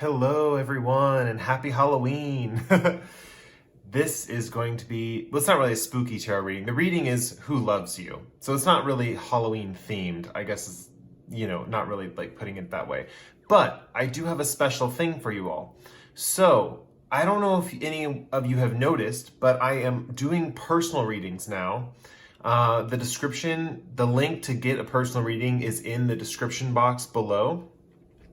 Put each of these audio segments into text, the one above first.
Hello, everyone, and happy Halloween. This is going to be, well, it's not really a spooky tarot reading. The reading is Who Loves You. So it's not really Halloween themed, I guess, is, not really like putting it that way. But I do have a special thing for you all. So I don't know if any of you have noticed, but I am doing personal readings now. The link to get a personal reading is in the description box below.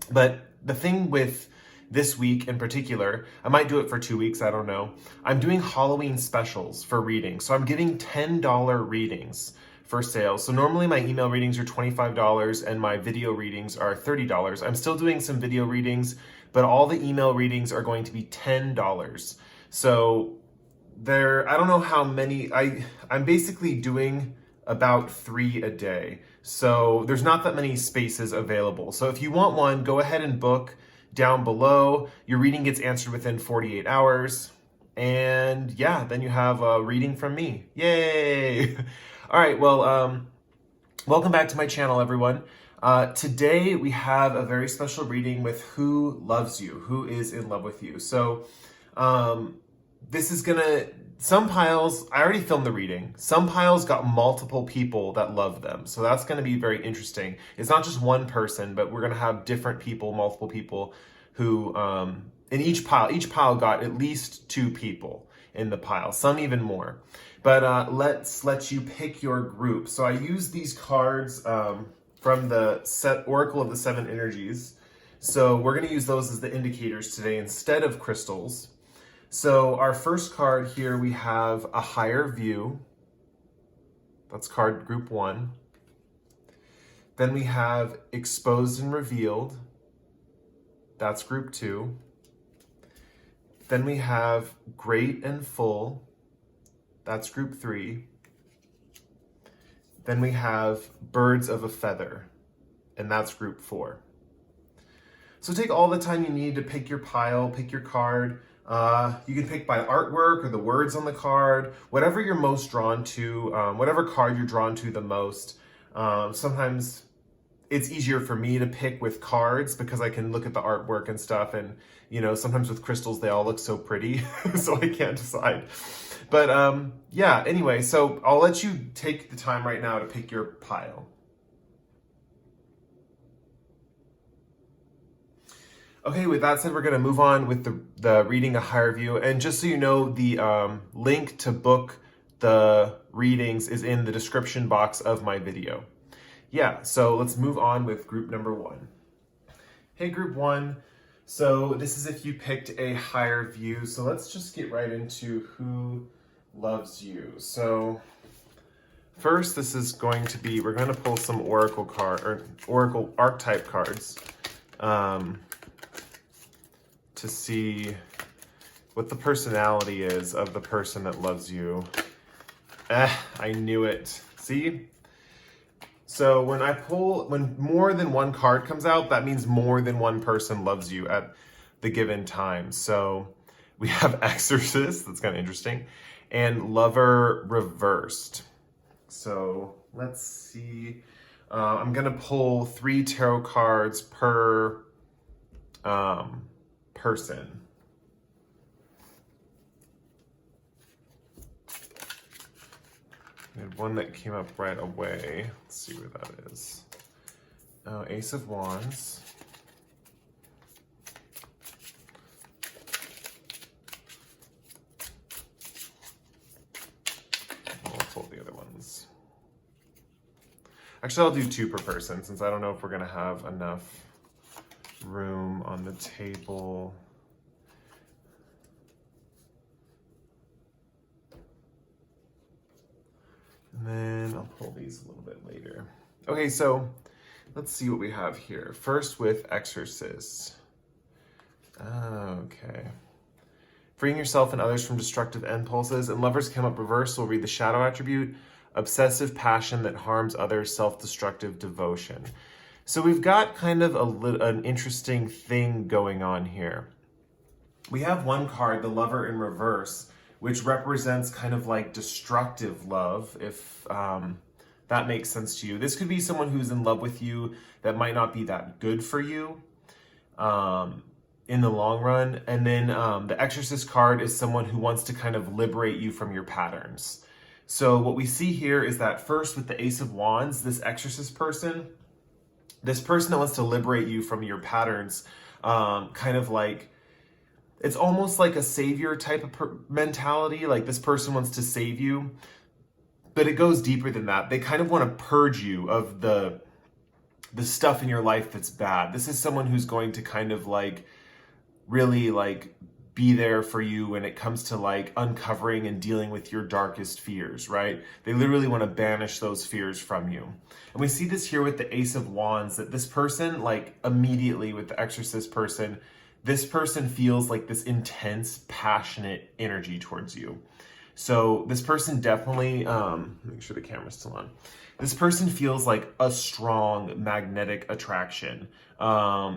But the thing with this week in particular, I might do it for 2 weeks, I don't know. I'm doing Halloween specials for readings. So I'm giving $10 readings for sale. So normally my email readings are $25 and my video readings are $30. I'm still doing some video readings, but all the email readings are going to be $10. So I don't know how many, I'm basically doing about 3 a day. So there's not that many spaces available. So if you want one, go ahead and book down below. Your reading gets answered within 48 hours. And yeah, then you have a reading from me. Yay! All right, well, welcome back to my channel, everyone. Today we have a very special reading with Who Loves You, who is in love with you. So this is some piles, I already filmed the reading. Some piles got multiple people that love them. So that's gonna be very interesting. It's not just one person, but we're gonna have different people, multiple people who, in each pile got at least 2 people in the pile, some even more. But let's let you pick your group. So I use these cards from the Oracle of the 7 Energies. So we're gonna use those as the indicators today instead of crystals. So our first card here, we have a higher view. That's card group 1. Then we have exposed and revealed. That's group 2. Then we have great and full. That's group 3. Then we have birds of a feather, and that's group 4. So take all the time you need to pick your pile, pick your card. You can pick by artwork or the words on the card, whatever you're most drawn to, whatever card you're drawn to the most. Sometimes it's easier for me to pick with cards because I can look at the artwork and stuff, and sometimes with crystals they all look so pretty, so I can't decide. But yeah, anyway, so I'll let you take the time right now to pick your pile. Okay, with that said, we're going to move on with the reading a higher view. And just so you know, the link to book the readings is in the description box of my video. Yeah, so let's move on with group number 1. Hey, group 1. So this is if you picked a higher view. So let's just get right into Who Loves You. So first, this is going to be, we're going to pull some Oracle archetype cards. To see what the personality is of the person that loves you. I knew it. See? So when more than one card comes out, that means more than one person loves you at the given time. So we have Exorcist, that's kind of interesting, and Lover Reversed. So let's see. I'm gonna pull 3 tarot cards per person. We had one that came up right away. Let's see where that is. Oh, Ace of Wands. I'll pull the other ones. Actually, I'll do 2 per person since I don't know if we're gonna have enough room on the table. And then I'll pull these a little bit later. Okay, so let's see what we have here. First with Exorcist. Okay. Freeing yourself and others from destructive impulses, and lovers come up reversed. We'll read the shadow attribute, obsessive passion that harms others, self-destructive devotion. So we've got kind of an interesting thing going on here. We have one card, the Lover in reverse, which represents kind of like destructive love, if that makes sense to you. This could be someone who's in love with you that might not be that good for you. in the long run. And then the Exorcist card is someone who wants to kind of liberate you from your patterns. So what we see here is that first with the Ace of Wands, this Exorcist person, this person that wants to liberate you from your patterns, kind of like, it's almost like a savior type of mentality. Like this person wants to save you, but it goes deeper than that. They kind of want to purge you of the stuff in your life that's bad. This is someone who's going to kind of like really like be there for you when it comes to like uncovering and dealing with your darkest fears, right? They literally want to banish those fears from you. And we see this here with the Ace of Wands, that this person, like immediately with the Exorcist person, this person feels like this intense, passionate energy towards you. So this person definitely, make sure the camera's still on. This person feels like a strong magnetic attraction.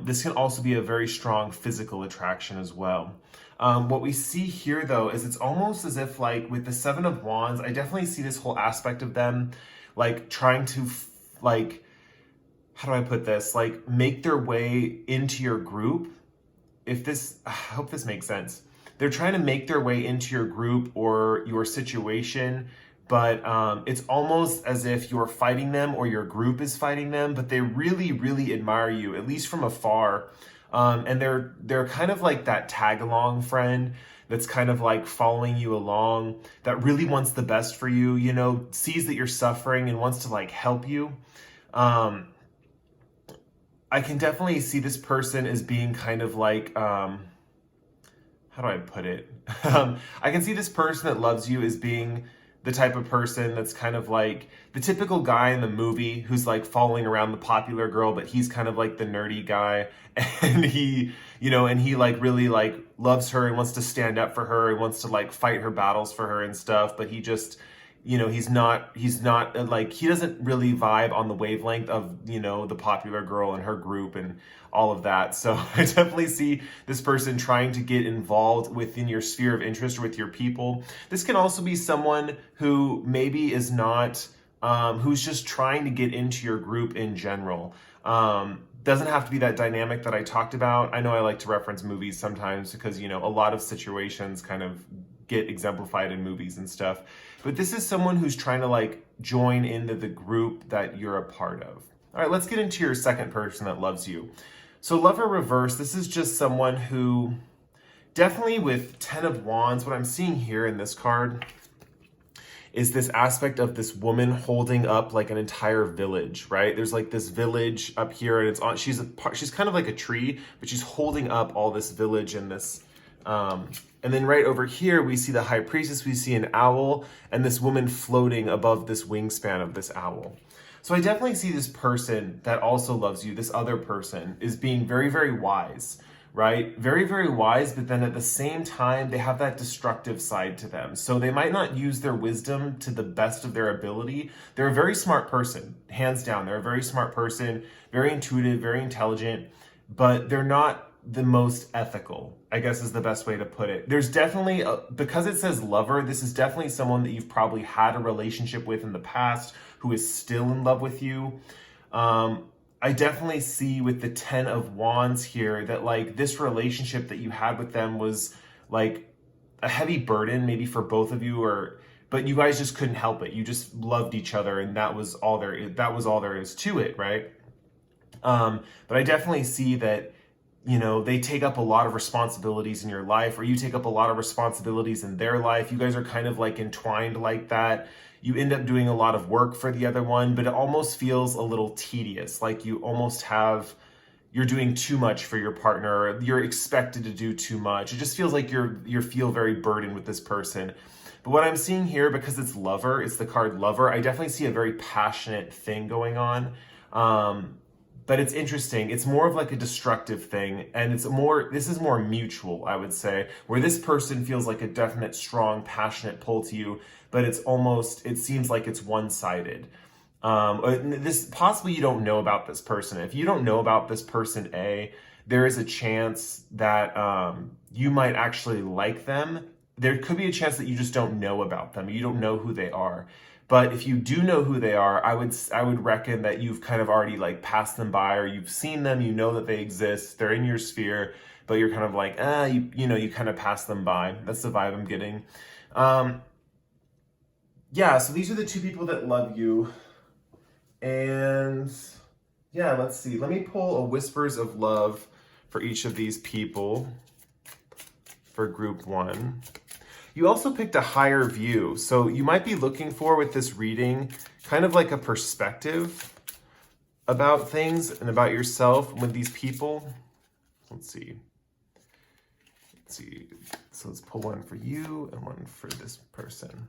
This can also be a very strong physical attraction as well. What we see here though, is it's almost as if like with the Seven of Wands, I definitely see this whole aspect of them like trying to like, how do I put this? Like make their way into your group. I hope this makes sense. They're trying to make their way into your group or your situation, but it's almost as if you're fighting them or your group is fighting them, but they really, really admire you, at least from afar. And they're kind of like that tag-along friend that's kind of like following you along, that really wants the best for you, you know, sees that you're suffering and wants to like help you. I can definitely see this person as being kind of like, how do I put it? I can see this person that loves you as being the type of person that's kind of like the typical guy in the movie who's like following around the popular girl, but he's kind of like the nerdy guy, and he, you know, and he like really like loves her and wants to stand up for her and wants to like fight her battles for her and stuff, but he just, you know, he's not like, he doesn't really vibe on the wavelength of, you know, the popular girl and her group and all of that. So I definitely see this person trying to get involved within your sphere of interest or with your people. This can also be someone who maybe is not, who's just trying to get into your group in general. Doesn't have to be that dynamic that I talked about. I know I like to reference movies sometimes because, you know, a lot of situations kind of get exemplified in movies and stuff. But this is someone who's trying to like join into the group that you're a part of. All right, let's get into your second person that loves you. So Lover Reverse, this is just someone who definitely with 10 of Wands, what I'm seeing here in this card is this aspect of this woman holding up like an entire village, right? There's like this village up here and it's on, she's kind of like a tree, but she's holding up all this village and this, and then right over here, we see the High Priestess, we see an owl, and this woman floating above this wingspan of this owl. So I definitely see this person that also loves you, this other person, is being very, very wise, right? Very, very wise, but then at the same time, they have that destructive side to them. So they might not use their wisdom to the best of their ability. They're a very smart person, hands down. They're a very smart person, very intuitive, very intelligent, but they're not the most ethical, I guess is the best way to put it. There's definitely, because it says lover, this is definitely someone that you've probably had a relationship with in the past who is still in love with you. I definitely see with the 10 of Wands here that like this relationship that you had with them was like a heavy burden maybe for both of you, but you guys just couldn't help it. You just loved each other and that was all there is to it, right? But I definitely see that, you know, they take up a lot of responsibilities in your life, or you take up a lot of responsibilities in their life. You guys are kind of like entwined like that. You end up doing a lot of work for the other one, but it almost feels a little tedious. Like you almost you're doing too much for your partner, or you're expected to do too much. It just feels like you feel very burdened with this person. But what I'm seeing here, because it's lover, it's the card lover, I definitely see a very passionate thing going on. But it's interesting. It's more of like a destructive thing. And this is more mutual, I would say, where this person feels like a definite, strong, passionate pull to you, but it seems like it's one-sided. Possibly you don't know about this person. If you don't know about this person, there is a chance that you might actually like them. There could be a chance that you just don't know about them. You don't know who they are. But if you do know who they are, I would reckon that you've kind of already like passed them by, or you've seen them, you know that they exist, they're in your sphere, but you're kind of like, you kind of pass them by. That's the vibe I'm getting. Yeah, so these are the two people that love you. And yeah, let's see. Let me pull a Whispers of Love for each of these people for group 1. You also picked a higher view. So you might be looking for, with this reading, kind of like a perspective about things and about yourself with these people. Let's see. So let's pull one for you and one for this person.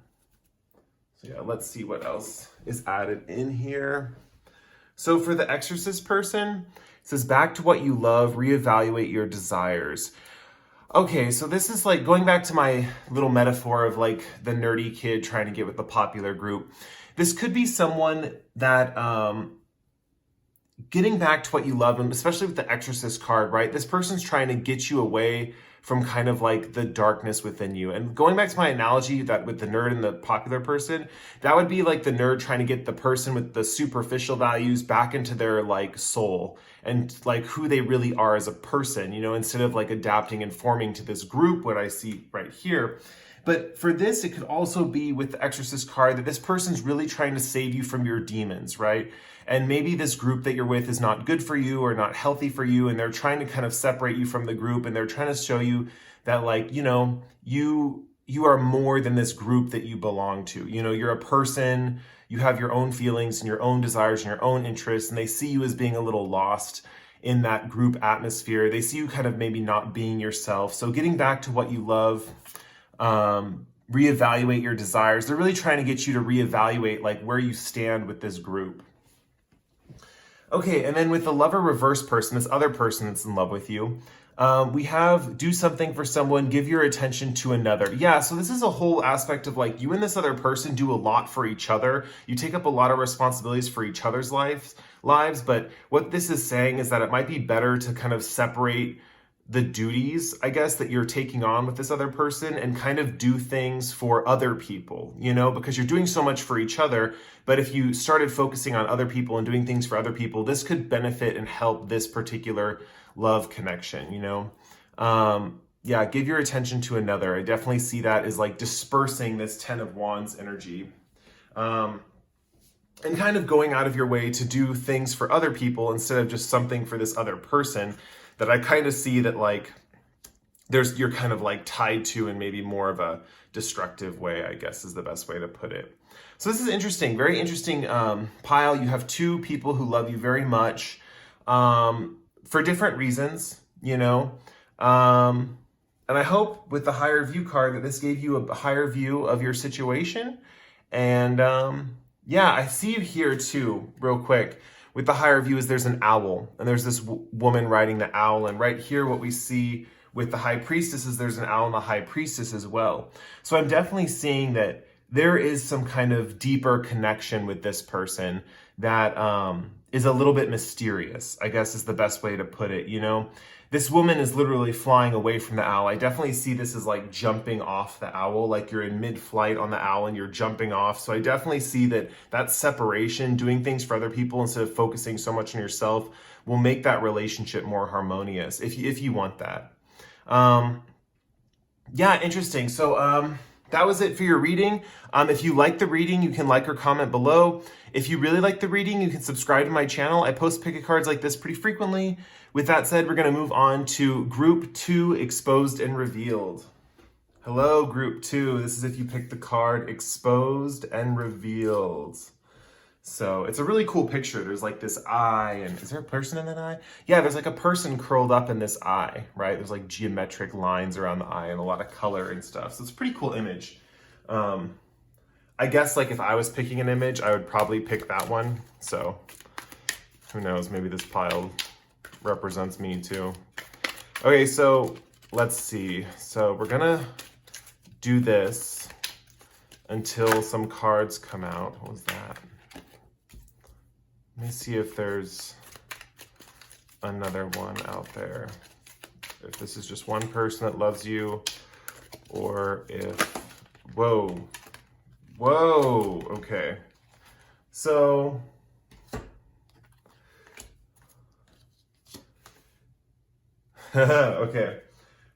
So yeah, let's see what else is added in here. So for the Exorcist person, it says, back to what you love, reevaluate your desires. Okay, so this is like going back to my little metaphor of like the nerdy kid trying to get with the popular group. This could be someone that, getting back to what you love, and especially with the Exorcist card, right? This person's trying to get you away from kind of like the darkness within you. And going back to my analogy that with the nerd and the popular person, that would be like the nerd trying to get the person with the superficial values back into their like soul and like who they really are as a person, you know, instead of like adapting and forming to this group, what I see right here. But for this, it could also be with the Exorcist card that this person's really trying to save you from your demons, right? And maybe this group that you're with is not good for you or not healthy for you, and they're trying to kind of separate you from the group, and they're trying to show you that, like, you know, you are more than this group that you belong to. You know, you're a person, you have your own feelings and your own desires and your own interests, and they see you as being a little lost in that group atmosphere. They see you kind of maybe not being yourself. So getting back to what you love, reevaluate your desires. They're really trying to get you to reevaluate like where you stand with this group. Okay, and then with the Lover reverse person, this other person that's in love with you, we have do something for someone, give your attention to another. Yeah, so this is a whole aspect of like you and this other person do a lot for each other. You take up a lot of responsibilities for each other's lives, but what this is saying is that it might be better to kind of separate the duties, I guess, that you're taking on with this other person and kind of do things for other people, you know, because you're doing so much for each other. But if you started focusing on other people and doing things for other people, this could benefit and help this particular love connection, you know? Yeah, give your attention to another. I definitely see that as like dispersing this 10 of Wands energy. And kind of going out of your way to do things for other people instead of just something for this other person that I kind of see that like you're kind of like tied to in maybe more of a destructive way, I guess is the best way to put it. So this is interesting, very interesting pile. You have two people who love you very much for different reasons, you know. And I hope with the higher view card that this gave you a higher view of your situation. And yeah, I see you here too, real quick. With the higher view is there's an owl, and there's this woman riding the owl. And right here, what we see with the High Priestess is there's an owl and the High Priestess as well. So I'm definitely seeing that there is some kind of deeper connection with this person that is a little bit mysterious, I guess is the best way to put it, you know? This woman is literally flying away from the owl. I definitely see this as like jumping off the owl, like you're in mid-flight on the owl and you're jumping off. So I definitely see that separation, doing things for other people instead of focusing so much on yourself, will make that relationship more harmonious if you want that. Yeah, interesting. So that was it for your reading. If you like the reading, you can like or comment below. If you really like the reading, you can subscribe to my channel. I post pick a cards like this pretty frequently. With that said, we're going to move on to Group 2, Exposed and Revealed. Hello, Group 2. This is if you pick the card Exposed and Revealed. So it's a really cool picture. There's like this eye, and is there a person in that eye? Yeah, there's like a person curled up in this eye, right? There's like geometric lines around the eye and a lot of color and stuff. So it's a pretty cool image. I guess like if I was picking an image, I would probably pick that one. So who knows, maybe this pile represents me too. Okay, so let's see. So we're gonna do this until some cards come out. What was that? Let me see if there's another one out there. If this is just one person that loves you, or if, whoa, Whoa, okay. So, okay.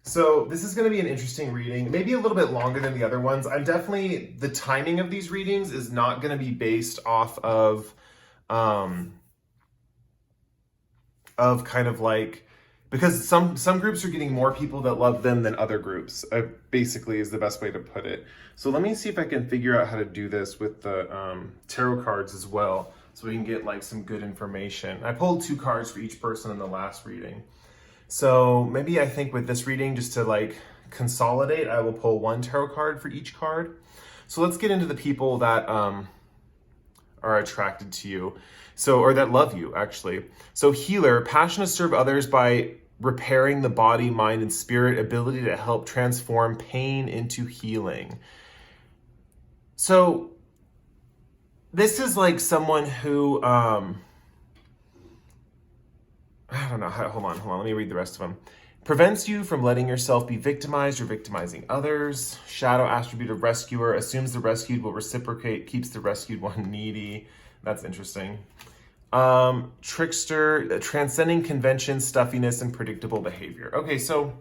So this is going to be an interesting reading, maybe a little bit longer than the other ones. The timing of these readings is not going to be based off um, of kind of like, because some groups are getting more people that love them than other groups, basically is the best way to put it. So let me see if I can figure out how to do this with the tarot cards as well, so we can get like some good information. I pulled 2 cards for each person in the last reading. So maybe I think with this reading, just to like consolidate, I will pull 1 tarot card for each card. So let's get into the people that are attracted to you. So, or that love you, actually. So healer, passion to serve others by repairing the body, mind, and spirit, ability to help transform pain into healing. So this is like someone who, I don't know, hold on, let me read the rest of them. Prevents you from letting yourself be victimized or victimizing others. Shadow attribute of rescuer, assumes the rescued will reciprocate, keeps the rescued one needy. That's interesting. Trickster, transcending convention, stuffiness, and predictable behavior. Okay, so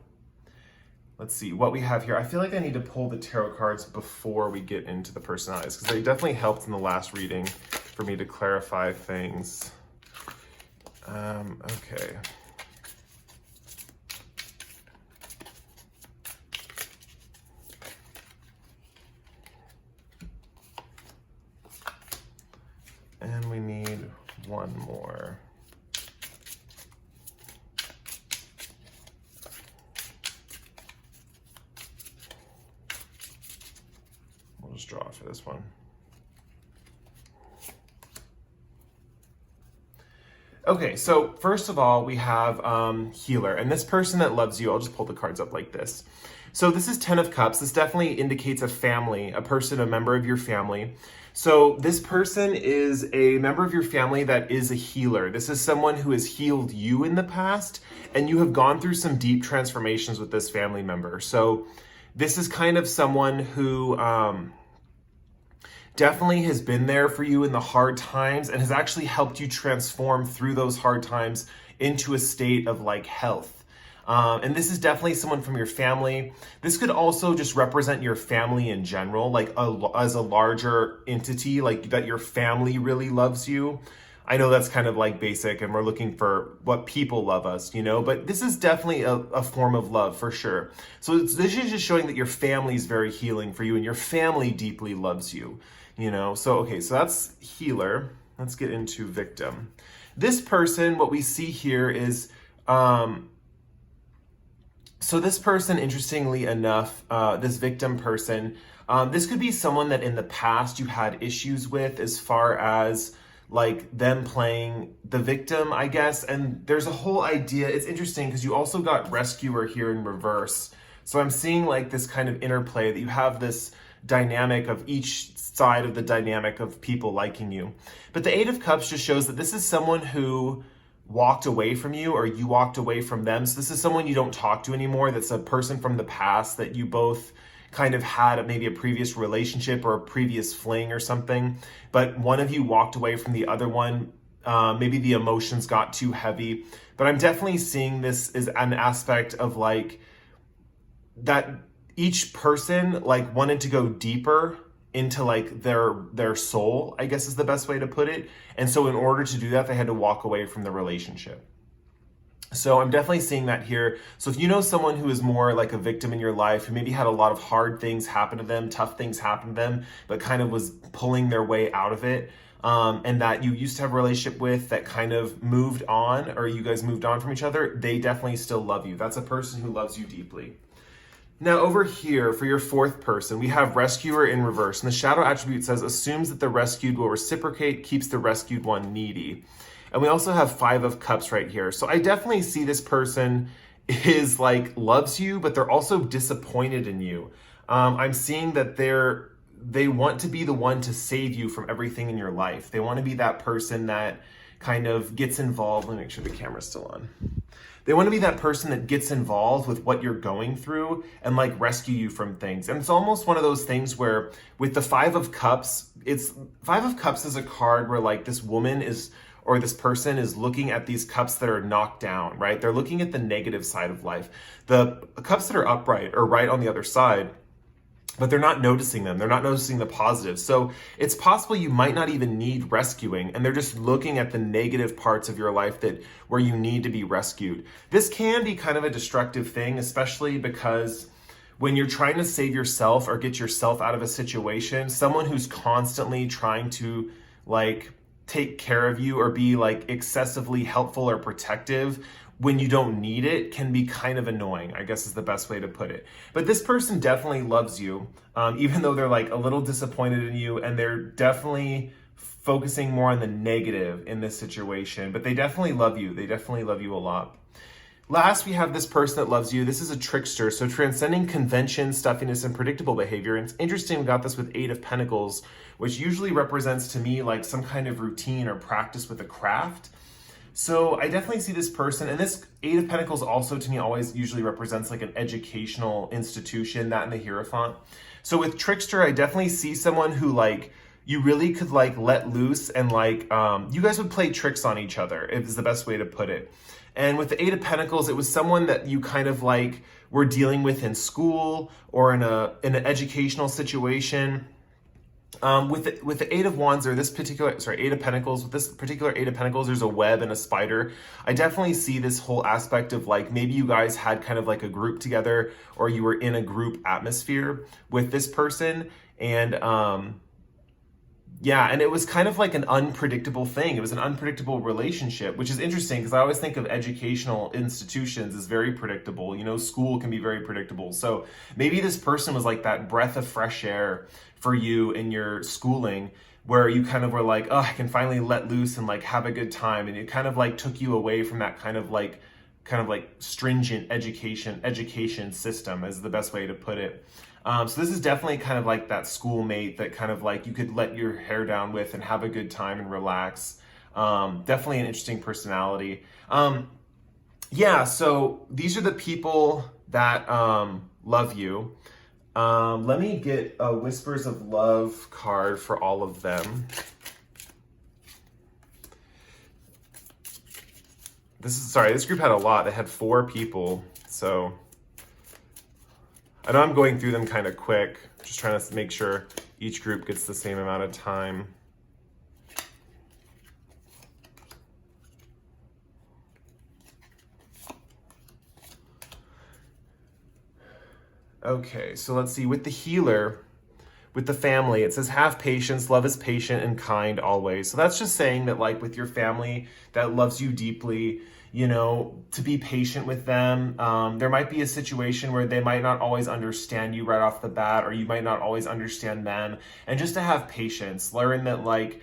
let's see what we have here. I feel like I need to pull the tarot cards before we get into the personalities, because they definitely helped in the last reading for me to clarify things. Okay. And we need 1 more. We'll just draw for this one. Okay, so first of all, we have healer, and this person that loves you, I'll just pull the cards up like this. So this is 10 of Cups. This definitely indicates a family, a person, a member of your family. So this person is a member of your family that is a healer. This is someone who has healed you in the past, and you have gone through some deep transformations with this family member. So this is kind of someone who definitely has been there for you in the hard times and has actually helped you transform through those hard times into a state of like health. And this is definitely someone from your family. This could also just represent your family in general, like as a larger entity, like that your family really loves you. I know that's kind of like basic and we're looking for what people love us, but this is definitely a form of love for sure. So this is just showing that your family is very healing for you and your family deeply loves you, So, okay, so that's healer. Let's get into victim. This person, what we see here is, so this person, interestingly enough, this victim person, this could be someone that in the past you had issues with as far as like them playing the victim, I guess. And there's a whole idea. It's interesting because you also got rescuer here in reverse. So I'm seeing like this kind of interplay that you have this dynamic of each side of the dynamic of people liking you. But the 8 of Cups just shows that this is someone who walked away from you or you walked away from them. So this is someone you don't talk to anymore. That's a person from the past that you both kind of had maybe a previous relationship or a previous fling or something. But one of you walked away from the other one. Maybe the emotions got too heavy. But I'm definitely seeing this as an aspect of like that each person like wanted to go deeper into like their soul, I guess is the best way to put it. And so in order to do that, they had to walk away from the relationship. So I'm definitely seeing that here. So if you know someone who is more like a victim in your life, who maybe had a lot of hard things happen to them, tough things happen to them, but kind of was pulling their way out of it, and that you used to have a relationship with that kind of moved on, or you guys moved on from each other, they definitely still love you. That's a person who loves you deeply. Now over here for your 4th person, we have rescuer in reverse. And the shadow attribute says, assumes that the rescued will reciprocate, keeps the rescued one needy. And we also have 5 of Cups right here. So I definitely see this person is like, loves you, but they're also disappointed in you. I'm seeing that they want to be the one to save you from everything in your life. They want to be that person that kind of gets involved. Let me make sure the camera's still on. They want to be that person that gets involved with what you're going through and like rescue you from things. And it's almost one of those things where with the Five of Cups, Five of Cups is a card where like this woman is, or this person is looking at these cups that are knocked down, right? They're looking at the negative side of life. The cups that are upright are right on the other side, but they're not noticing them. They're not noticing the positives. So it's possible you might not even need rescuing, and they're just looking at the negative parts of your life that where you need to be rescued. This can be kind of a destructive thing, especially because when you're trying to save yourself or get yourself out of a situation, someone who's constantly trying to like take care of you or be like excessively helpful or protective when you don't need it can be kind of annoying, I guess is the best way to put it. But this person definitely loves you, even though they're like a little disappointed in you, and they're definitely focusing more on the negative in this situation, but they definitely love you. They definitely love you a lot. Last, we have this person that loves you. This is a trickster, so transcending convention, stuffiness, and predictable behavior. And it's interesting, we got this with Eight of Pentacles, which usually represents to me like some kind of routine or practice with a craft. So I definitely see this person, and this Eight of Pentacles also to me always usually represents like an educational institution, that and the Hierophant. So with Trickster, I definitely see someone who like, you really could like let loose and like, you guys would play tricks on each other, is the best way to put it. And with the Eight of Pentacles, it was someone that you kind of like were dealing with in school or in an educational situation. With the Eight of Wands, or this particular, Eight of Pentacles, with this particular Eight of Pentacles, there's a web and a spider. I definitely see this whole aspect of like, maybe you guys had kind of like a group together, or you were in a group atmosphere with this person. And, yeah, and it was kind of like an unpredictable thing. It was an unpredictable relationship, which is interesting because I always think of educational institutions as very predictable. You know, school can be very predictable. So maybe this person was like that breath of fresh air for you in your schooling, where you kind of were like, oh, I can finally let loose and like have a good time. And it kind of like took you away from that kind of like stringent education system, is the best way to put it. So this is definitely kind of like that schoolmate that kind of like you could let your hair down with and have a good time and relax. Definitely an interesting personality. Yeah, so these are the people that love you. Let me get a Whispers of Love card for all of them. This group had a lot. They had 4 people, so I know I'm going through them kind of quick, just trying to make sure each group gets the same amount of time. Okay, so let's see. With the Healer, with the family, it says, have patience, love is patient and kind always. So that's just saying that like with your family that loves you deeply, you know, to be patient with them. There might be a situation where they might not always understand you right off the bat, or you might not always understand them. And just to have patience, learn that like,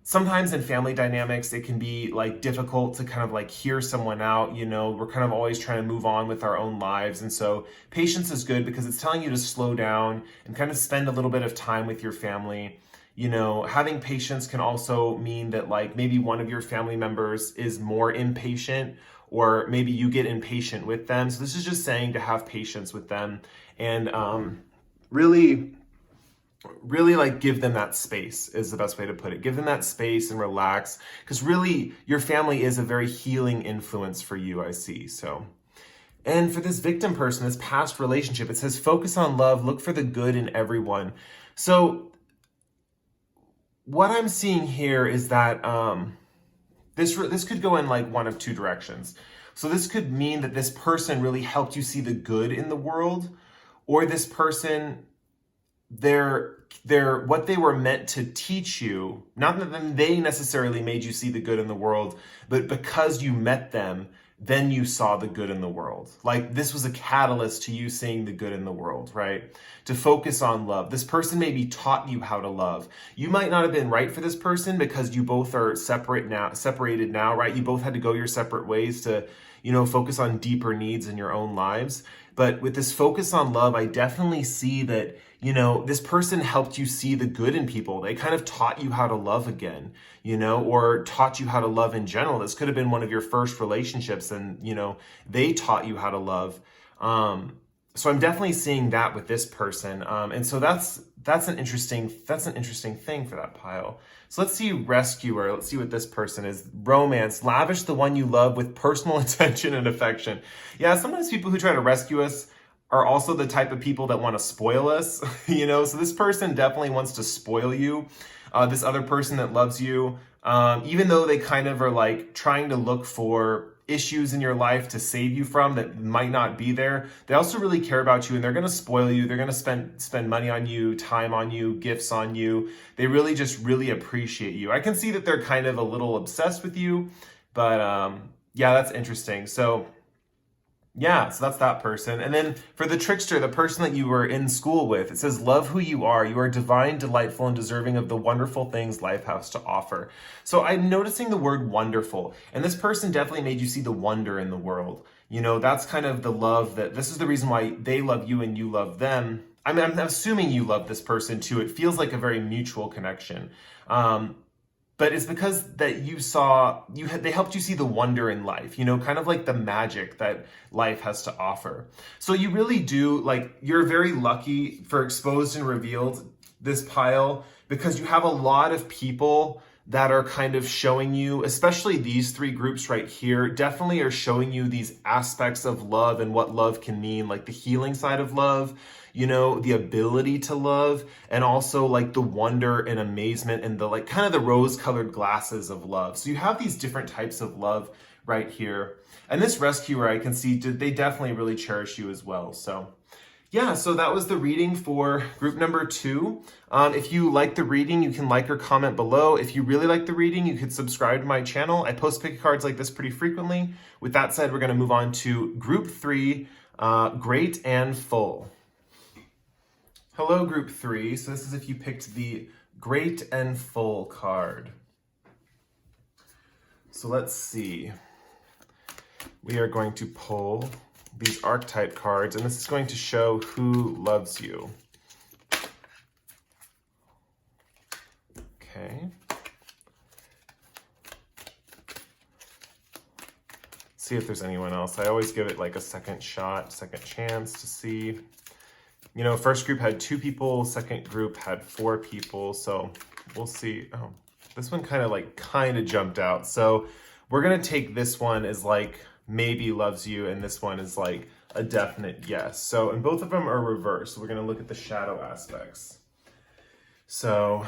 sometimes in family dynamics, it can be like difficult to kind of like hear someone out. You know, we're kind of always trying to move on with our own lives. And so patience is good because it's telling you to slow down and kind of spend a little bit of time with your family. You know, having patience can also mean that like maybe one of your family members is more impatient, or maybe you get impatient with them. So this is just saying to have patience with them and really like give them that space, is the best way to put it. Give them that space and relax, because really your family is a very healing influence for you, I see. So, and for this victim person, this past relationship, it says focus on love, look for the good in everyone. So what I'm seeing here is that this could go in like one of 2 directions. So this could mean that this person really helped you see the good in the world, or this person, they're what they were meant to teach you, not that they necessarily made you see the good in the world, but because you met them, then you saw the good in the world. Like this was a catalyst to you seeing the good in the world, right? To focus on love. This person maybe taught you how to love. You might not have been right for this person because you both are separated now, right? You both had to go your separate ways to, you know, focus on deeper needs in your own lives. But with this focus on love, I definitely see that, this person helped you see the good in people. They kind of taught you how to love again, or taught you how to love in general. This could have been one of your first relationships and, they taught you how to love. So I'm definitely seeing that with this person. And so that's an interesting thing for that pile. So let's see rescuer. Let's see what this person is. Romance, lavish the one you love with personal attention and affection. Yeah, sometimes people who try to rescue us are also the type of people that want to spoil us, so this person definitely wants to spoil you. This other person that loves you, even though they kind of are like trying to look for issues in your life to save you from that might not be there, they also really care about you, and they're going to spoil you. They're going to spend money on you, time on you, gifts on you. They really appreciate you. I can see that they're kind of a little obsessed with you, but yeah, that's interesting. So yeah, so that's that person. And then for the trickster, the person that you were in school with, it says, love who you are. You are divine, delightful, and deserving of the wonderful things life has to offer. So I'm noticing the word wonderful. And this person definitely made you see the wonder in the world. That's kind of the love this is the reason why they love you and you love them. I'm assuming you love this person too. It feels like a very mutual connection. But it's because that they helped you see the wonder in life, kind of like the magic that life has to offer. So you really do, you're very lucky for exposed and revealed, this pile, because you have a lot of people that are kind of showing you, especially these three groups right here, definitely are showing you these aspects of love and what love can mean, like the healing side of love, the ability to love, and also like the wonder and amazement and the kind of the rose-colored glasses of love. So you have these different types of love right here. And this rescuer, I can see, they definitely really cherish you as well. So yeah, so that was the reading for group number 2. If you like the reading, you can like or comment below. If you really like the reading, you could subscribe to my channel. I post pick cards like this pretty frequently. With that said, we're going to move on to group 3, great and full. Hello, group 3. So this is if you picked the great and full card. So let's see. We are going to pull these archetype cards, and this is going to show who loves you. Okay. See if there's anyone else. I always give it like a second chance to see. First group had 2 people, second group had 4 people, so we'll see. Oh, this one kind of jumped out. So we're gonna take this one as maybe loves you, and this one is a definite yes. So, and both of them are reversed. So we're gonna look at the shadow aspects. So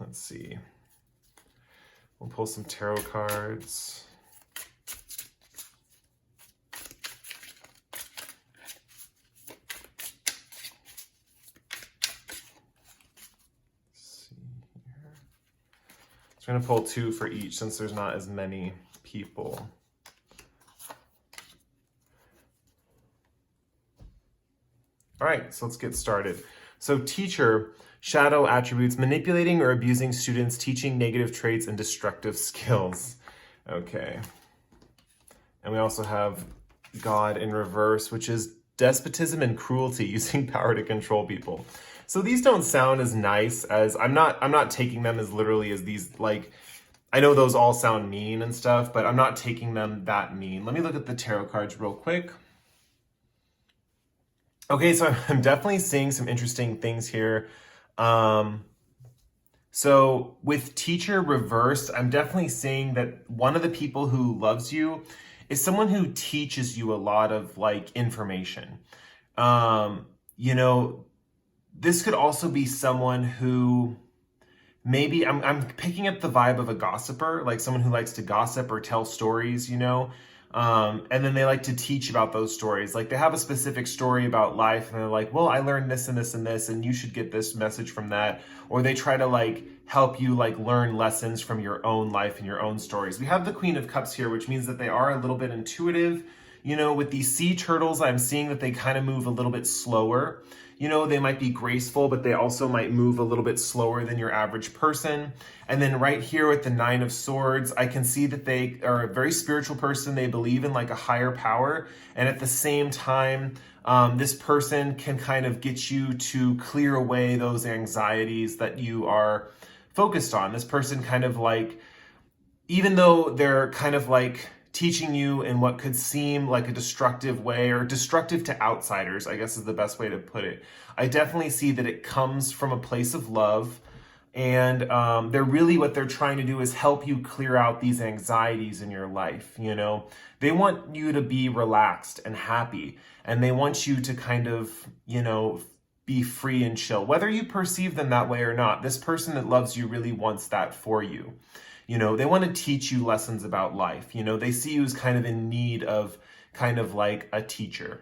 let's see. We'll pull some tarot cards. I'm going to pull 2 for each since there's not as many people. All right, so let's get started. So teacher, shadow attributes, manipulating or abusing students, teaching negative traits and destructive skills. Okay. And we also have God in reverse, which is despotism and cruelty, using power to control people. So these don't sound as nice as, I'm not taking them as literally as these, I know those all sound mean and stuff, but I'm not taking them that mean. Let me look at the tarot cards real quick. Okay, so I'm definitely seeing some interesting things here. So with teacher reversed, I'm definitely seeing that one of the people who loves you is someone who teaches you a lot of information. This could also be someone who maybe, I'm picking up the vibe of a gossiper, like someone who likes to gossip or tell stories, and then they like to teach about those stories. They have a specific story about life and they're like, well, I learned this and this and this, and you should get this message from that. Or they try to help you learn lessons from your own life and your own stories. We have the Queen of Cups here, which means that they are a little bit intuitive. With these sea turtles, I'm seeing that they kind of move a little bit slower. They might be graceful, but they also might move a little bit slower than your average person. And then right here with the Nine of Swords, I can see that they are a very spiritual person. They believe in like a higher power. And at the same time, this person can kind of get you to clear away those anxieties that you are focused on. This person kind of like, even though they're kind of like teaching you in what could seem like a destructive way, or destructive to outsiders, I guess is the best way to put it, I definitely see that it comes from a place of love. And what they're trying to do is help you clear out these anxieties in your life. They want you to be relaxed and happy, and they want you to kind of, be free and chill, whether you perceive them that way or not. This person that loves you really wants that for you. They want to teach you lessons about life. They see you as kind of in need of kind of like a teacher.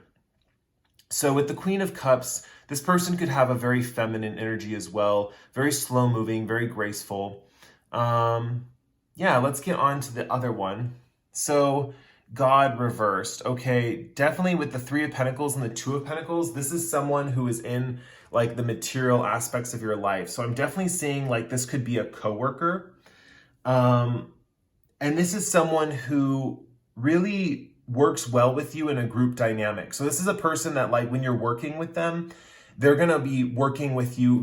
So with the Queen of Cups, this person could have a very feminine energy as well, very slow moving, very graceful. Let's get on to the other one. So God reversed. Okay, definitely with the Three of Pentacles and the Two of Pentacles, this is someone who is in like the material aspects of your life. So I'm definitely seeing like this could be a coworker. And this is someone who really works well with you in a group dynamic. So this is a person that like when you're working with them, they're going to be working with you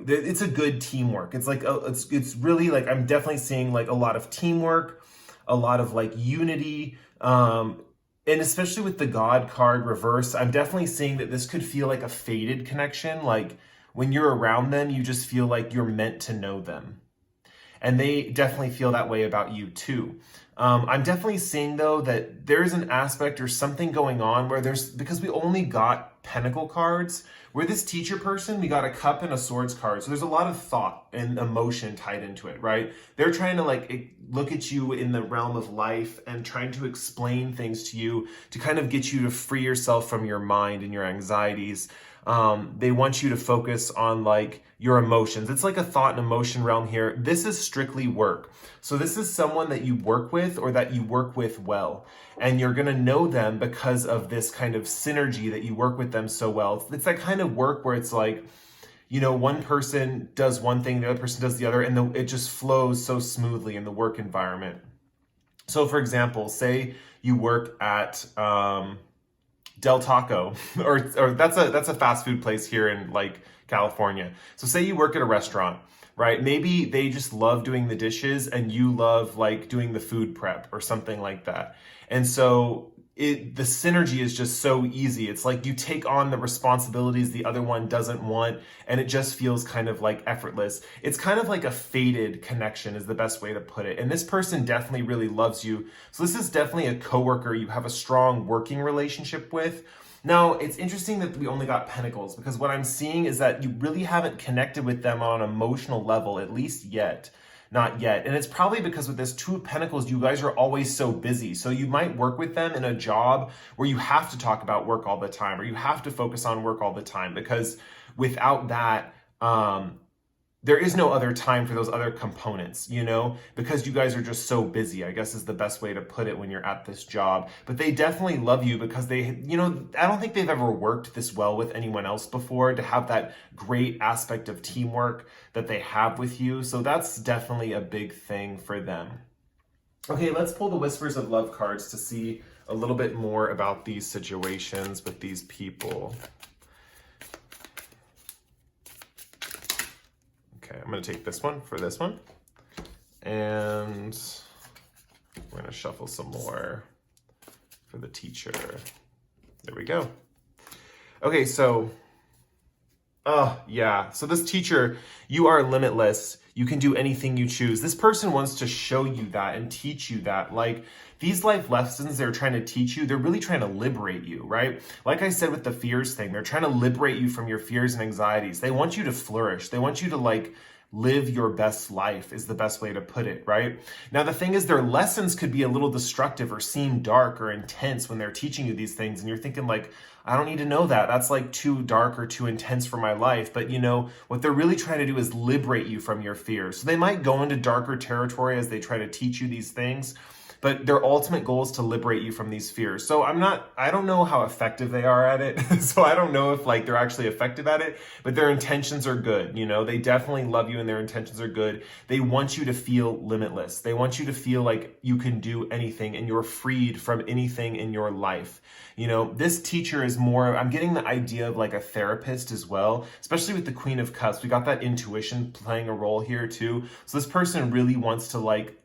it's a good teamwork. It's like, it's really like, I'm definitely seeing like a lot of teamwork, a lot of like unity. And especially with the God card reversed, I'm definitely seeing that this could feel like a fated connection. Like when you're around them, you just feel like you're meant to know them. And they definitely feel that way about you too. I'm definitely seeing though that there's an aspect or something going on where because we only got Pentacle cards, where this teacher person, we got a Cup and a Swords card. So there's a lot of thought and emotion tied into it, right? They're trying to like look at you in the realm of life and trying to explain things to you to kind of get you to free yourself from your mind and your anxieties. They want you to focus on like your emotions. It's like a thought and emotion realm here. This is strictly work. So this is someone that you work with or that you work with well, and you're going to know them because of this kind of synergy that you work with them so well. It's that kind of work where it's like, one person does one thing, the other person does the other, and it just flows so smoothly in the work environment. So for example, say you work at, Del Taco, or that's a fast food place here in like California. So say you work at a restaurant, right? Maybe they just love doing the dishes and you love like doing the food prep or something like that. And so the synergy is just so easy. It's like you take on the responsibilities the other one doesn't want, and it just feels kind of like effortless. It's kind of like a fated connection is the best way to put it. And this person definitely really loves you. So this is definitely a coworker you have a strong working relationship with. Now, it's interesting that we only got Pentacles, because what I'm seeing is that you really haven't connected with them on an emotional level, at least yet. Not yet. And it's probably because with this Two of Pentacles, you guys are always so busy. So you might work with them in a job where you have to talk about work all the time, or you have to focus on work all the time, because without that, there is no other time for those other components, because you guys are just so busy, I guess is the best way to put it when you're at this job. But they definitely love you because they, I don't think they've ever worked this well with anyone else before, to have that great aspect of teamwork that they have with you. So that's definitely a big thing for them. Okay, let's pull the Whispers of Love cards to see a little bit more about these situations with these people. Okay, I'm going to take this one for this one, and we're going to shuffle some more for the teacher. There we go. Okay, so, so this teacher, you are limitless. You can do anything you choose. This person wants to show you that and teach you that. Like, these life lessons they're trying to teach you, they're really trying to liberate you, right? Like I said with the fears thing, they're trying to liberate you from your fears and anxieties. They want you to flourish. They want you to like live your best life is the best way to put it, right? Now, the thing is, their lessons could be a little destructive or seem dark or intense when they're teaching you these things. And you're thinking like, I don't need to know that. That's like too dark or too intense for my life. But what they're really trying to do is liberate you from your fears. So they might go into darker territory as they try to teach you these things. but their ultimate goal is to liberate you from these fears. So I don't know how effective they are at it. So I don't know if like they're actually effective at it, but their intentions are good. You know, they definitely love you and their intentions are good. They want you to feel limitless. They want you to feel like you can do anything and you're freed from anything in your life. You know, this teacher is more, I'm getting the idea of like a therapist as well, especially with the Queen of Cups. We got that intuition playing a role here too. So this person really wants to like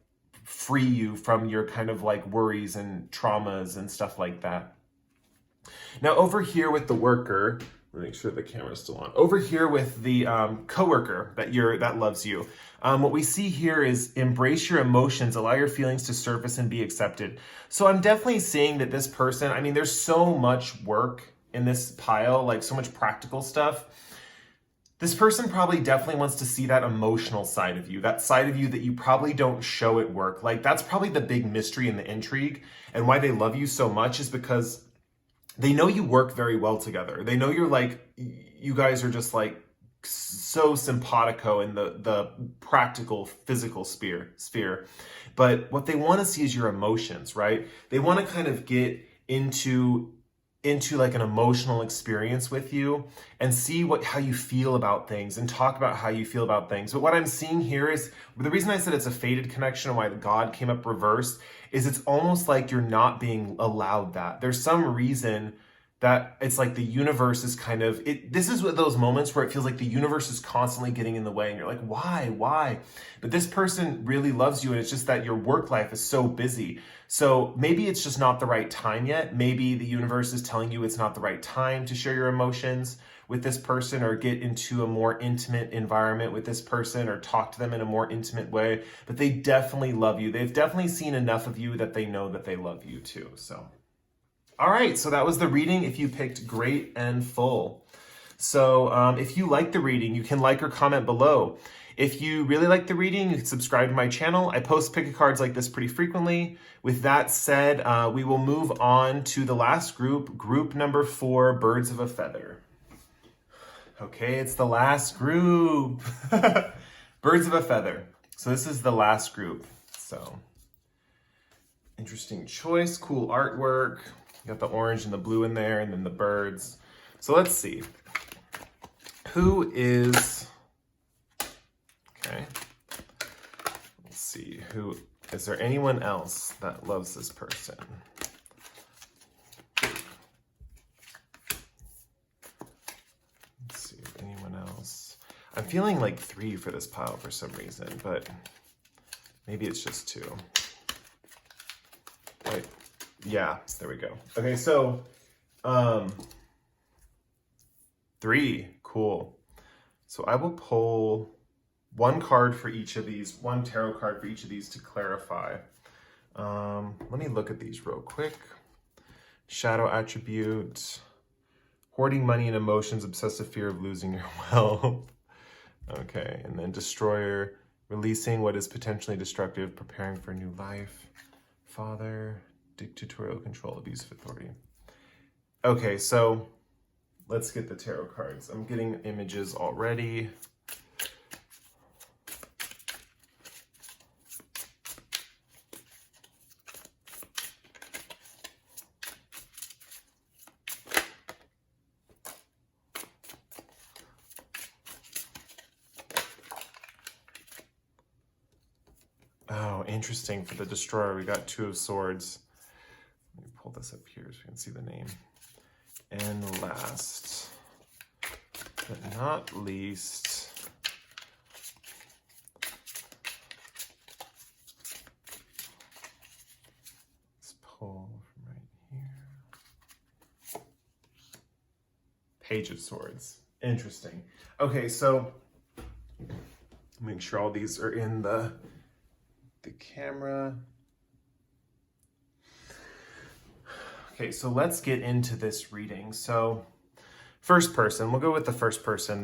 free you from your kind of like worries and traumas and stuff like that. Now over here with the worker, let me make sure the camera's still on. Over here with the coworker that loves you, what we see here is embrace your emotions, allow your feelings to surface and be accepted. So I'm definitely seeing that this person, I mean, there's so much work in this pile, like so much practical stuff. This person probably definitely wants to see that emotional side of you, that side of you that you probably don't show at work. Like that's probably the big mystery and the intrigue, and why they love you so much is because they know you work very well together. They know you're like, you guys are just like so simpatico in the practical, physical sphere. But what they want to see is your emotions, right? They want to kind of get into like an emotional experience with you and see how you feel about things and talk about how you feel about things. But what I'm seeing here is, the reason I said it's a fated connection and why God came up reversed is it's almost like you're not being allowed that. There's some reason that it's like the universe is kind of, this is those moments where it feels like the universe is constantly getting in the way and you're like, why? But this person really loves you and it's just that your work life is so busy. So maybe it's just not the right time yet. Maybe the universe is telling you it's not the right time to share your emotions with this person or get into a more intimate environment with this person or talk to them in a more intimate way. But they definitely love you. They've definitely seen enough of you that they know that they love you too. So, all right. So that was the reading if you picked great and full. So if you like the reading, you can like or comment below. If you really like the reading, you can subscribe to my channel. I post pick a cards like this pretty frequently. With that said, we will move on to the last group number 4, Birds of a Feather. Okay, it's the last group. Birds of a Feather. So this is the last group. So interesting choice, cool artwork. You got the orange and the blue in there and then the birds. So let's see. Who is... Okay. Let's see. Is there anyone else that loves this person? Let's see. Anyone else? I'm feeling like 3 for this pile for some reason, but maybe it's just 2. Right. Yeah, there we go. Okay, so 3. Cool. So I will pull 1 card for each of these, 1 tarot card for each of these to clarify. Let me look at these real quick. Shadow attribute, hoarding money and emotions, obsessive fear of losing your wealth. Okay, and then destroyer, releasing what is potentially destructive, preparing for a new life. Father, dictatorial control, abuse of authority. Okay, so let's get the tarot cards. I'm getting images already. Oh, interesting. For the destroyer, we got 2 of swords. Let me pull this up here so we can see the name. And last, but not least, let's pull from right here. Page of Swords. Interesting. Okay, so make sure all these are in the camera. Okay, so let's get into this reading. So first person, we'll go with the first person,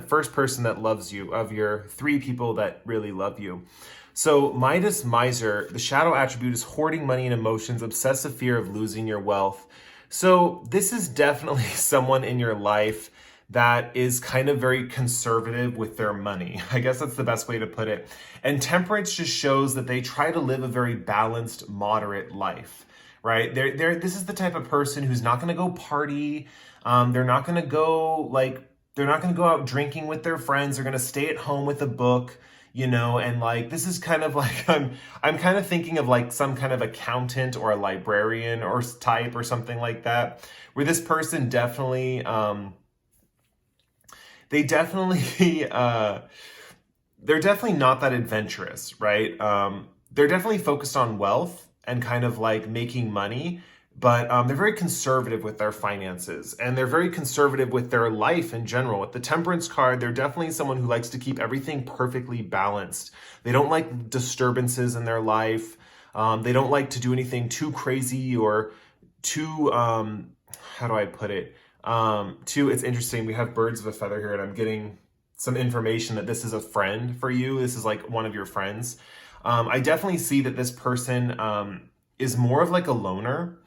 first person that loves you, of your 3 people that really love you. So Midas Miser, the shadow attribute is hoarding money and emotions, obsessive fear of losing your wealth. So this is definitely someone in your life that is kind of very conservative with their money. I guess that's the best way to put it. And temperance just shows that they try to live a very balanced, moderate life, right? This is the type of person who's not going to go party. They're not going to go they're not going to go out drinking with their friends. They're going to stay at home with a book, and like, this is kind of like, I'm kind of thinking of like some kind of accountant or a librarian or type or something like that, where this person definitely, they definitely, they're definitely not that adventurous, right? They're definitely focused on wealth and kind of like making money, but they're very conservative with their finances, and they're very conservative with their life in general. With the Temperance card, they're definitely someone who likes to keep everything perfectly balanced. They don't like disturbances in their life. They don't like to do anything too crazy or too, how do I put it? It's interesting. We have birds of a feather here, and I'm getting some information that this is a friend for you. This is like one of your friends. I definitely see that this person is more of like a loner.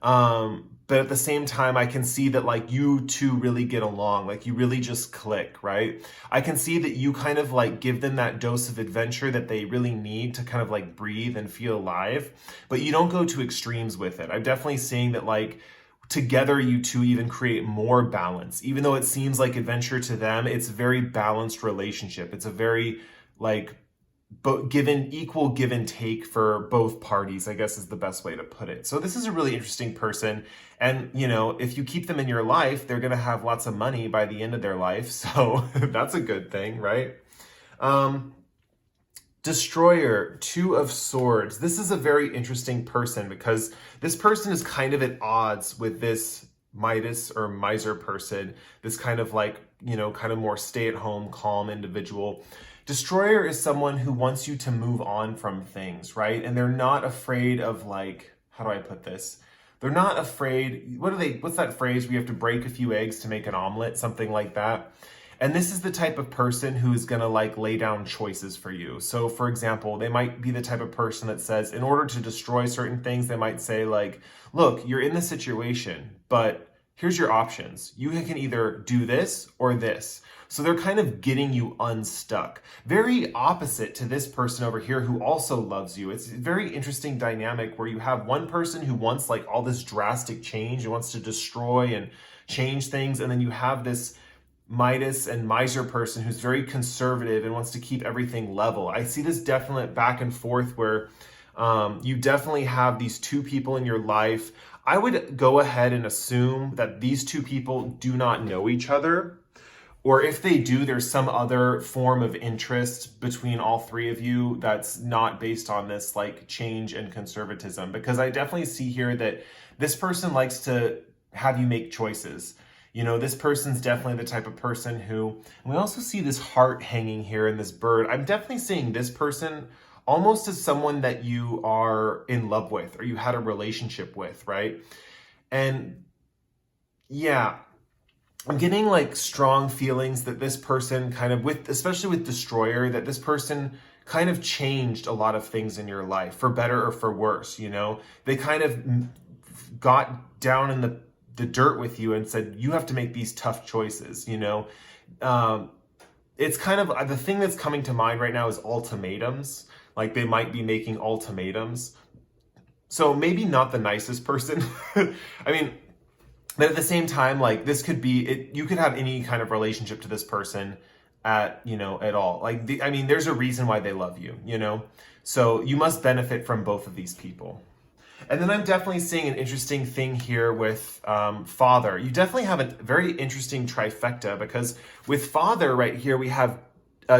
But at the same time, I can see that like you two really get along, like you really just click, right? I can see that you kind of like give them that dose of adventure that they really need to kind of like breathe and feel alive, but you don't go to extremes with it. I'm definitely seeing that like together you two even create more balance. Even though it seems like adventure to them, it's a very balanced relationship. It's a very like equal give and take for both parties, I guess is the best way to put it. So this is a really interesting person. And, if you keep them in your life, they're going to have lots of money by the end of their life. So that's a good thing, right? Destroyer, Two of Swords. This is a very interesting person because this person is kind of at odds with this Midas or miser person, this kind of like, kind of more stay-at-home, calm individual. Destroyer is someone who wants you to move on from things, right? And they're not afraid of like, how do I put this? They're not afraid, what's that phrase where you have to break a few eggs to make an omelet, something like that. And this is the type of person who is going to like lay down choices for you. So for example, they might be the type of person that says, in order to destroy certain things, they might say like, look, you're in this situation, but here's your options. You can either do this or this. So they're kind of getting you unstuck. Very opposite to this person over here who also loves you. It's a very interesting dynamic where you have one person who wants like all this drastic change, who wants to destroy and change things. And then you have this Midas and miser person who's very conservative and wants to keep everything level. I see this definite back and forth where you definitely have these two people in your life. I would go ahead and assume that these two people do not know each other. Or if they do, there's some other form of interest between all three of you that's not based on this like change and conservatism. Because I definitely see here that this person likes to have you make choices. This person's definitely the type of person who, and we also see this heart hanging here in this bird. I'm definitely seeing this person almost as someone that you are in love with or you had a relationship with, right? And yeah, I'm getting like strong feelings that this person kind of especially with Destroyer, that this person kind of changed a lot of things in your life for better or for worse. They kind of got down in the dirt with you and said, you have to make these tough choices. It's kind of the thing that's coming to mind right now is ultimatums. Like they might be making ultimatums. So maybe not the nicest person. I mean, but at the same time, like this could be it. You could have any kind of relationship to this person at all. Like there's a reason why they love you. So you must benefit from both of these people. And then I'm definitely seeing an interesting thing here with Father. You definitely have a very interesting trifecta because with Father right here we have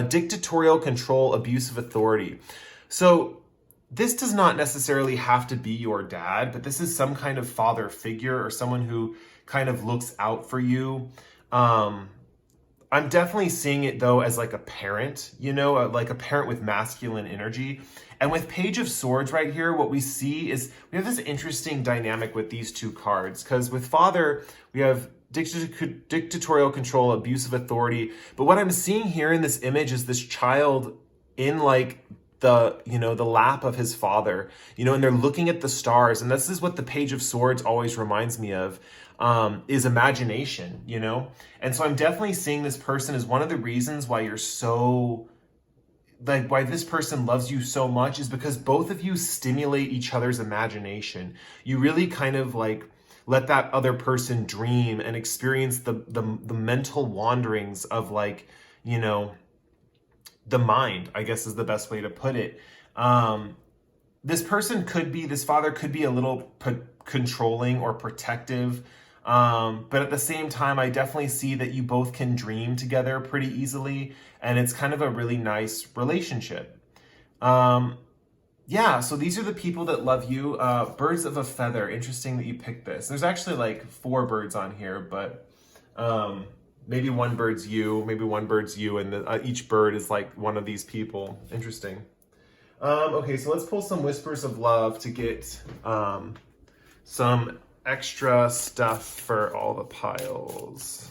dictatorial control, abuse of authority. So this does not necessarily have to be your dad, but this is some kind of father figure or someone who kind of looks out for you. I'm definitely seeing it though as like a parent, like a parent with masculine energy. And with Page of Swords right here, what we see is we have this interesting dynamic with these two cards, because with Father, we have dictatorial control, abuse of authority. But what I'm seeing here in this image is this child in like the lap of his father, and they're looking at the stars. And this is what the Page of Swords always reminds me of, is imagination, And so I'm definitely seeing this person as one of the reasons why you're so, like, why this person loves you so much is because both of you stimulate each other's imagination. You really kind of like let that other person dream and experience the mental wanderings of, like, the mind, I guess is the best way to put it. This father could be a little controlling or protective. But at the same time, I definitely see that you both can dream together pretty easily, and it's kind of a really nice relationship. Yeah, so these are the people that love you. Birds of a feather. Interesting that you picked this. There's actually like 4 birds on here, but maybe one bird's you, and each bird is like one of these people. Interesting. Okay, so let's pull some whispers of love to get some extra stuff for all the piles.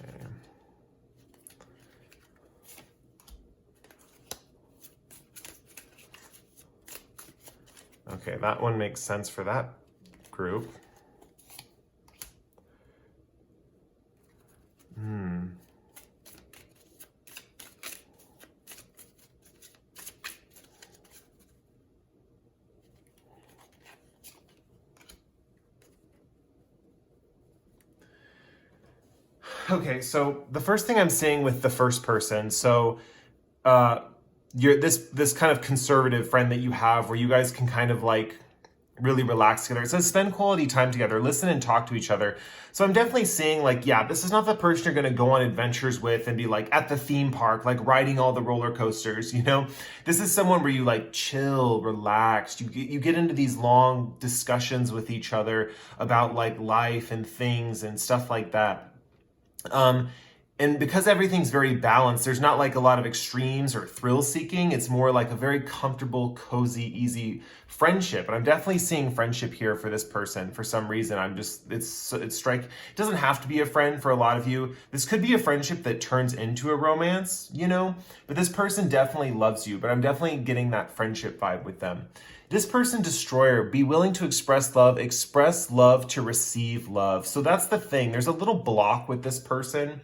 Okay. Okay, that one makes sense for that group. Okay, so the first thing I'm seeing with the first person, so you're this kind of conservative friend that you have where you guys can kind of like really relax together. It says spend quality time together, listen and talk to each other. So I'm definitely seeing like, yeah, this is not the person you're going to go on adventures with and be like at the theme park, like riding all the roller coasters, This is someone where you like chill, relaxed. You get into these long discussions with each other about like life and things and stuff like that. And because everything's very balanced, there's not like a lot of extremes or thrill seeking. It's more like a very comfortable, cozy, easy friendship. And I'm definitely seeing friendship here for this person for some reason. It doesn't have to be a friend for a lot of you. This could be a friendship that turns into a romance, but this person definitely loves you, but I'm definitely getting that friendship vibe with them. This person, destroyer, be willing to express love to receive love. So that's the thing. There's a little block with this person.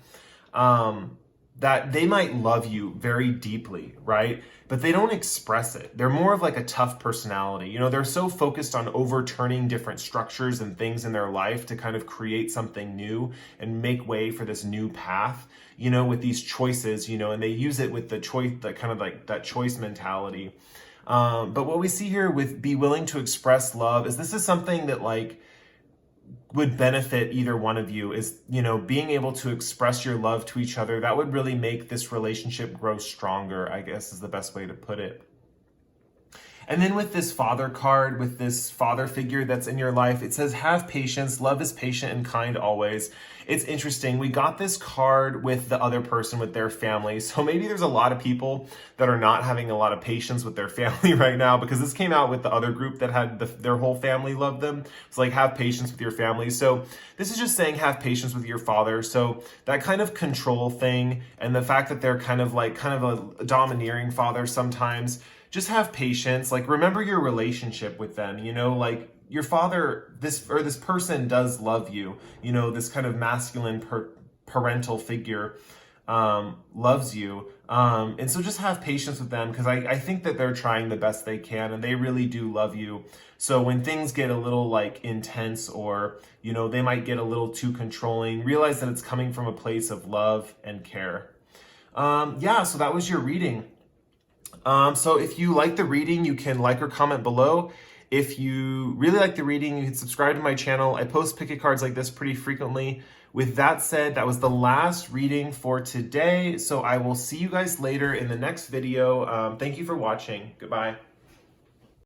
That they might love you very deeply, right? But they don't express it. They're more of like a tough personality. They're so focused on overturning different structures and things in their life to kind of create something new and make way for this new path, with these choices, and they use it with the choice, the kind of like that choice mentality. But what we see here with be willing to express love is this is something that like would benefit either one of you, is, being able to express your love to each other. That would really make this relationship grow stronger, I guess is the best way to put it. And then with this father card, with this father figure that's in your life, it says, have patience. Love is patient and kind always. It's interesting. We got this card with the other person, with their family. So maybe there's a lot of people that are not having a lot of patience with their family right now, because this came out with the other group that had their whole family loved them. It's like, have patience with your family. So this is just saying, have patience with your father. So that kind of control thing, and the fact that they're kind of a domineering father sometimes, just have patience. Like, remember your relationship with them, like your father, this person does love you, this kind of masculine parental figure loves you. And so just have patience with them, because I think that they're trying the best they can and they really do love you. So when things get a little like intense, or, they might get a little too controlling, realize that it's coming from a place of love and care. Yeah, so that was your reading. So if you like the reading, you can like or comment below. If you really like the reading, you can subscribe to my channel. I post picket cards like this pretty frequently. With that said, that was the last reading for today. So I will see you guys later in the next video. Thank you for watching. Goodbye.